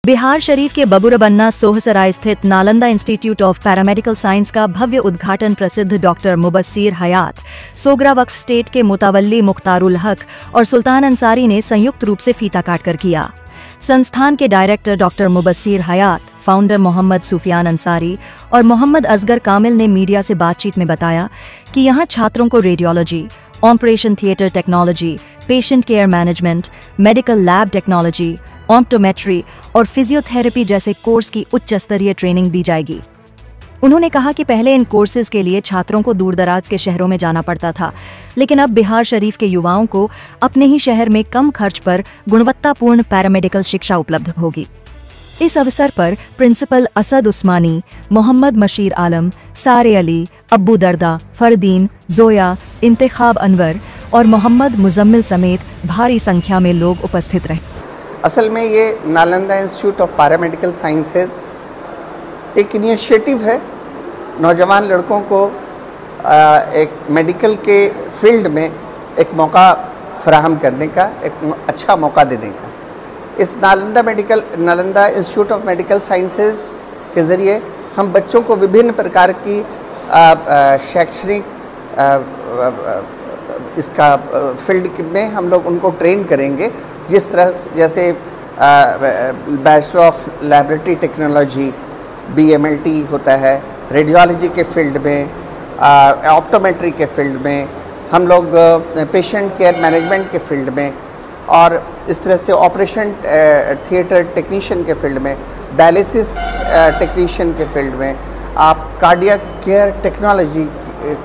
बिहार शरीफ के बबुरबन्ना सोहसराय स्थित Nalanda institute of paramedical science का भव्य उद्घाटन प्रसिद्ध डॉक्टर मुबस्सिर हयात, सोगरा वक्फ स्टेट के मुतावल्ली मुख्तारुल हक और सुल्तान अंसारी ने संयुक्त रूप से फीता काटकर किया। संस्थान के डायरेक्टर डॉक्टर मुबस्सिर हयात, फाउंडर मोहम्मद सुफियान अंसारी और मोहम्मद असगर कामिल ने मीडिया से बातचीत में बताया कि यहां छात्रों को radiology, operation theatre technology, patient care management, medical lab technology, optometry और फिजियोथेरेपी जैसे कोर्स की उच्च स्तरीय ट्रेनिंग दी जाएगी। उन्होंने कहा कि पहले इन कोर्सेज के लिए छात्रों को दूर दराज के शहरों में जाना पड़ता था, लेकिन अब बिहार शरीफ के युवाओं को अपने ही शहर में कम खर्च पर गुणवत्तापूर्ण पैरामेडिकल शिक्षा उपलब्ध होगी। इस अवसर पर प्रिंसिपल असद उस्मानी, मोहम्मद मशीर आलम, सारे अली, अब्बू दर्दा, फरदीन, जोया, इंतखाब अनवर और मोहम्मद मुजम्मिल समेत भारी संख्या में लोग उपस्थित रहे। असल में ये Nalanda institute of paramedical sciences एक इनिशिएटिव है नौजवान लड़कों को एक मेडिकल के फील्ड में एक मौका फराहम करने का, एक अच्छा मौका देने का। इस Nalanda institute of medical sciences के ज़रिए हम बच्चों को विभिन्न प्रकार की शैक्षणिक इसका फील्ड में हम लोग उनको ट्रेन करेंगे, जिस तरह जैसे bachelor of laboratory technology BMLT होता है, रेडियोलॉजी के फील्ड में, ऑप्टोमेट्री के फील्ड में, हम लोग पेशेंट केयर मैनेजमेंट के फील्ड में, और इस तरह से ऑपरेशन थिएटर टेक्नीशियन के फील्ड में, डायलिसिस टेक्नीशियन के फील्ड में, आप कार्डियक केयर टेक्नोलॉजी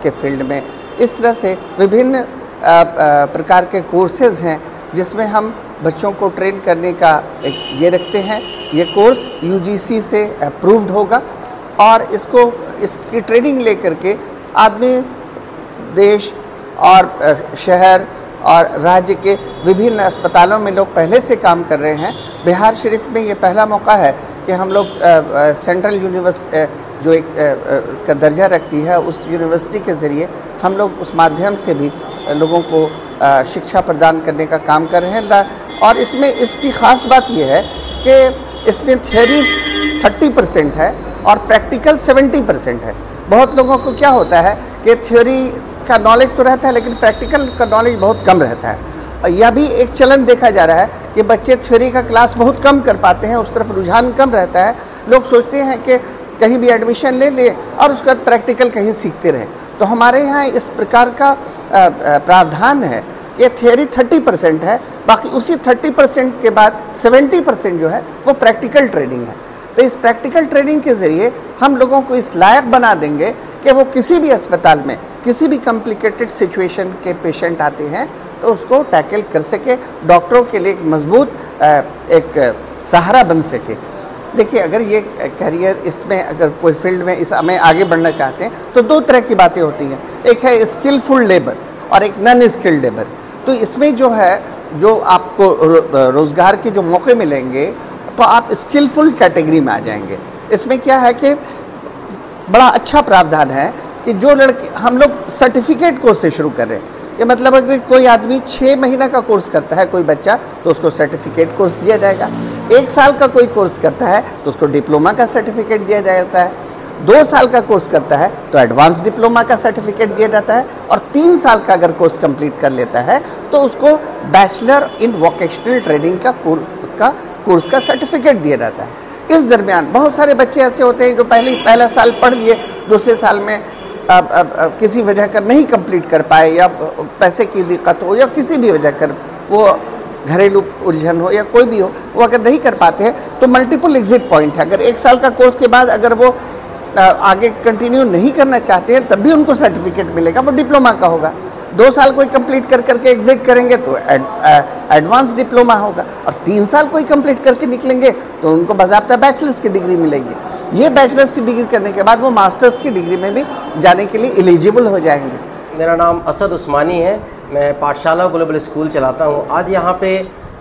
के फील्ड में, इस तरह से विभिन्न प्रकार के कोर्सेज हैं जिसमें हम बच्चों को ट्रेन करने का एक ये रखते हैं। ये कोर्स UGC से अप्रूव्ड होगा और इसकी ट्रेनिंग लेकर के आदमी देश और शहर और राज्य के विभिन्न अस्पतालों में लोग पहले से काम कर रहे हैं। बिहार शरीफ में ये पहला मौका है कि हम लोग सेंट्रल यूनिवर्सिटी जो एक का दर्जा रखती है, उस यूनिवर्सिटी के ज़रिए हम लोग उस माध्यम से भी लोगों को शिक्षा प्रदान करने का काम कर रहे हैं। और इसमें इसकी ख़ास बात यह है कि इसमें थ्योरी 30% है और प्रैक्टिकल 70% है। बहुत लोगों को क्या होता है कि थ्योरी का नॉलेज तो रहता है लेकिन प्रैक्टिकल का नॉलेज बहुत कम रहता है। यह भी एक चलन देखा जा रहा है कि बच्चे थ्योरी का क्लास बहुत कम कर पाते हैं, उस तरफ रुझान कम रहता है। लोग सोचते हैं कि कहीं भी एडमिशन ले ले और उसके बाद प्रैक्टिकल कहीं सीखते रहें। तो हमारे यहाँ इस प्रकार का प्रावधान है कि थ्योरी 30% है, बाकी उसी 30% के बाद 70% जो है वो प्रैक्टिकल ट्रेनिंग है। तो इस प्रैक्टिकल ट्रेनिंग के ज़रिए हम लोगों को इस लायक बना देंगे कि वो किसी भी अस्पताल में किसी भी कॉम्प्लिकेटेड सिचुएशन के पेशेंट आते हैं तो उसको टैकल कर सके, डॉक्टरों के लिए एक मजबूत एक सहारा बन सके। देखिए, अगर ये करियर इसमें अगर कोई फील्ड में इसमें आगे बढ़ना चाहते हैं तो दो तरह की बातें होती हैं। एक है स्किलफुल लेबर और एक नॉन स्किल्ड लेबर। तो इसमें जो है जो आपको रोज़गार के जो मौके मिलेंगे तो आप स्किलफुल कैटेगरी में आ जाएंगे। इसमें क्या है कि बड़ा अच्छा प्रावधान है कि जो लड़के हम लोग सर्टिफिकेट कोर्स से शुरू कर रहे हैं। ये मतलब अगर कोई आदमी 6 महीना का कोर्स करता है कोई बच्चा तो उसको सर्टिफिकेट कोर्स दिया जाएगा। 1 साल का कोई कोर्स करता है तो उसको डिप्लोमा का सर्टिफिकेट दिया जाता है। 2 साल का कोर्स करता है तो एडवांस डिप्लोमा का सर्टिफिकेट दिया जाता है। और 3 साल का अगर कोर्स कंप्लीट कर लेता है तो उसको बैचलर इन वोकेशनल ट्रेनिंग का कोर्स का सर्टिफिकेट दिया जाता है। इस दरमियान बहुत सारे बच्चे ऐसे होते हैं जो पहला साल पढ़ लिए, दूसरे साल में किसी वजह कर नहीं कंप्लीट कर पाए, या पैसे की दिक्कत हो या किसी भी वजह कर वो घरेलू उलझन हो या कोई भी हो, वो अगर नहीं कर पाते हैं तो मल्टीपल एग्जिट पॉइंट है। अगर 1 साल का कोर्स के बाद अगर वो आगे कंटिन्यू नहीं करना चाहते हैं तब भी उनको सर्टिफिकेट मिलेगा, वो डिप्लोमा का होगा। 2 साल कोई कंप्लीट करके एग्जिट करेंगे तो एडवांस डिप्लोमा होगा। और 3 साल कोई कंप्लीट करके निकलेंगे तो उनको बाज़ाब्ता बैचलर्स की डिग्री मिलेगी। ये बैचलर्स की डिग्री करने के बाद वो मास्टर्स की डिग्री में भी जाने के लिए एलिजिबल हो जाएंगे। मेरा नाम असद उस्मानी है, मैं पाठशाला ग्लोबल स्कूल चलाता हूँ। आज यहाँ पे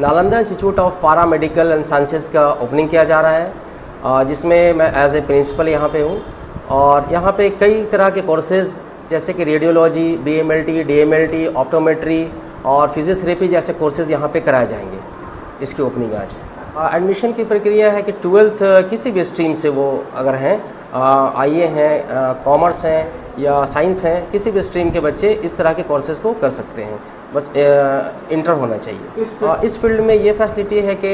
Nalanda institute of para medical and sciences का ओपनिंग किया जा रहा है, जिसमें मैं एज ए प्रिंसिपल यहाँ पे हूँ। और यहाँ पे कई तरह के कोर्सेज जैसे कि रेडियोलॉजी, BMLT, DMLT, ऑप्टोमेट्री और फिजियोथेरेपी जैसे कोर्सेज यहाँ पे कराए जाएंगे। इसकी ओपनिंग आज है। एडमिशन की प्रक्रिया है कि 12th किसी भी स्ट्रीम से वो अगर हैं, आईए हैं, कॉमर्स हैं या साइंस हैं, किसी भी स्ट्रीम के बच्चे इस तरह के कोर्सेज़ को कर सकते हैं, बस इंटर होना चाहिए। इस फील्ड में ये फैसिलिटी है कि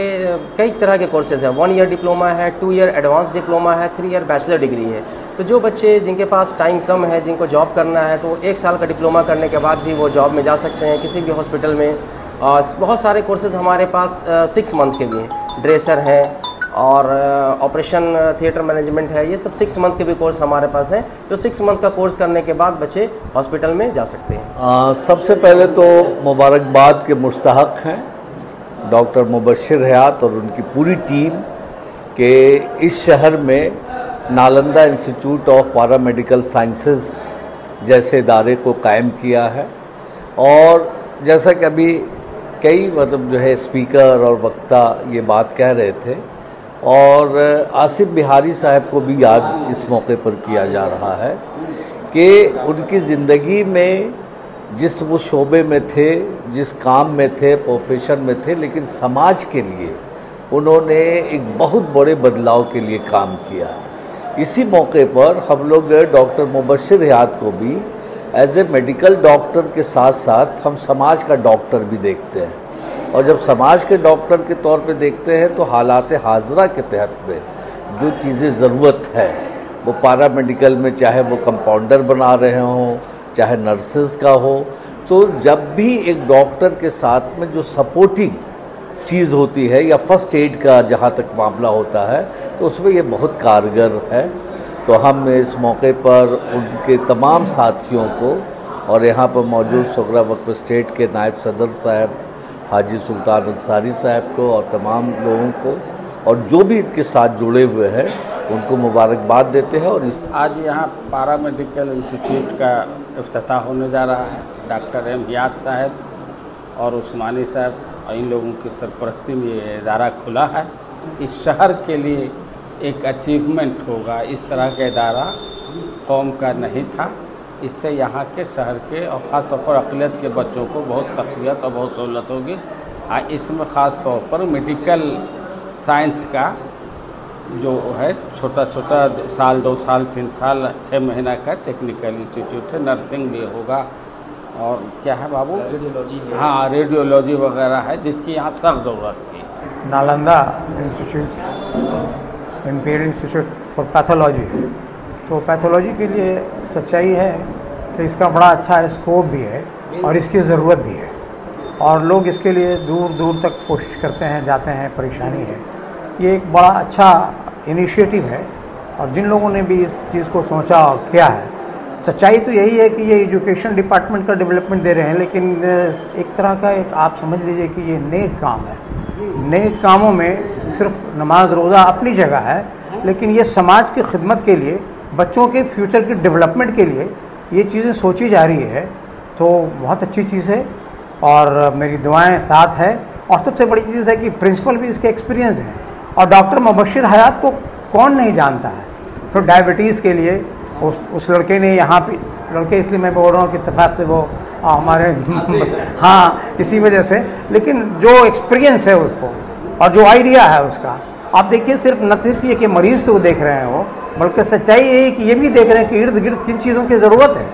कई तरह के कोर्सेज़ हैं, 1 ईयर डिप्लोमा है, 2 ईयर एडवांस डिप्लोमा है, 3 ईयर बैचलर डिग्री है। तो जो बच्चे जिनके पास टाइम कम है, जिनको जॉब करना है, तो 1 साल का डिप्लोमा करने के बाद भी वो जॉब में जा सकते हैं किसी भी हॉस्पिटल में। बहुत सारे कोर्सेज़ हमारे पास 6 मंथ के भी हैं, ड्रेसर हैं और ऑपरेशन थिएटर मैनेजमेंट है, ये सब 6 मंथ के भी कोर्स हमारे पास हैं, जो 6 मंथ का कोर्स करने के बाद बच्चे हॉस्पिटल में जा सकते हैं। सबसे पहले तो मुबारकबाद के मुस्तहक हैं डॉक्टर मुबश्शिर हयात और उनकी पूरी टीम के इस शहर में Nalanda institute of paramedical sciences जैसे इदारे को कायम किया है। और जैसा कि अभी कई मतलब जो है स्पीकर और वक्ता ये बात कह रहे थे, और आसिफ बिहारी साहब को भी याद इस मौके पर किया जा रहा है कि उनकी ज़िंदगी में जिस वो शोबे में थे, जिस काम में थे, प्रोफेशन में थे, लेकिन समाज के लिए उन्होंने एक बहुत बड़े बदलाव के लिए काम किया। इसी मौके पर हम लोग डॉक्टर मुबश्शिर हयात को भी एज ए मेडिकल डॉक्टर के साथ साथ हम समाज का डॉक्टर भी देखते हैं। और जब समाज के डॉक्टर के तौर पे देखते हैं तो हालात हाज़रा के तहत में जो चीज़ें ज़रूरत है, वो पैरामेडिकल में चाहे वो कंपाउंडर बना रहे हों, चाहे नर्सेस का हो, तो जब भी एक डॉक्टर के साथ में जो सपोर्टिंग चीज़ होती है या फर्स्ट एड का जहाँ तक मामला होता है, तो उसमें ये बहुत कारगर है। तो हम इस मौके पर उनके तमाम साथियों को और यहाँ पर मौजूद सोगरा वक्फ स्टेट के नायब सदर साहब हाजी सुल्तान अंसारी साहब को और तमाम लोगों को और जो भी इसके साथ जुड़े हुए हैं उनको मुबारकबाद देते हैं। और आज यहाँ पैरामेडिकल इंस्टीट्यूट का इफ्तिताह होने जा रहा है। डॉक्टर एम हयात साहब और उस्मानी साहब और इन लोगों की सरपरस्ती में ये इदारा खुला है। इस शहर के लिए एक अचीवमेंट होगा, इस तरह का इदारा कौम का नहीं था। इससे यहाँ के शहर के और ख़ास तौर पर अक़लियत के बच्चों को बहुत तक़वियत और बहुत सहूलत होगी। इसमें ख़ास तौर पर मेडिकल साइंस का जो है छोटा छोटा साल 2 साल 3 साल 6 महीना का टेक्निकल इंस्टीट्यूट है। नर्सिंग भी होगा और क्या है बाबू, रेडियोलॉजी है। हाँ, रेडियोलॉजी वगैरह है जिसकी यहाँ सख्त ज़रूरत थी। Nalanda institute imperial institute for pathology है, तो पैथोलॉजी के लिए सच्चाई है कि इसका बड़ा अच्छा स्कोप भी है और इसकी ज़रूरत भी है, और लोग इसके लिए दूर दूर तक कोशिश करते हैं, जाते हैं, परेशानी है। ये एक बड़ा अच्छा इनिशिएटिव है और जिन लोगों ने भी इस चीज़ को सोचा और किया है, सच्चाई तो यही है कि ये एजुकेशन डिपार्टमेंट का डेवलपमेंट दे रहे हैं, लेकिन एक तरह का एक आप समझ लीजिए कि ये नेक काम है। नेक कामों में सिर्फ नमाज रोज़ा अपनी जगह है, लेकिन ये समाज की खिदमत के लिए, बच्चों के फ्यूचर के डेवलपमेंट के लिए ये चीज़ें सोची जा रही है, तो बहुत अच्छी चीज़ है और मेरी दुआएं साथ है। और सबसे बड़ी चीज़ है कि प्रिंसिपल भी इसके एक्सपीरियंस्ड हैं, और डॉक्टर मुबश्शिर हयात को कौन नहीं जानता है। तो डायबिटीज़ के लिए उस लड़के ने यहाँ पे, लड़के इसलिए मैं बोल रहा हूँ कि इत्तेफाक से वो हमारे हाँ इसी वजह से, लेकिन जो एक्सपीरियंस है उसको और जो आइडिया है उसका, आप देखिए सिर्फ न सिर्फ ये कि मरीज़ तो देख रहे हैं वो, बल्कि सच्चाई ये है कि ये भी देख रहे हैं कि इर्द गिर्द किन चीज़ों की ज़रूरत है।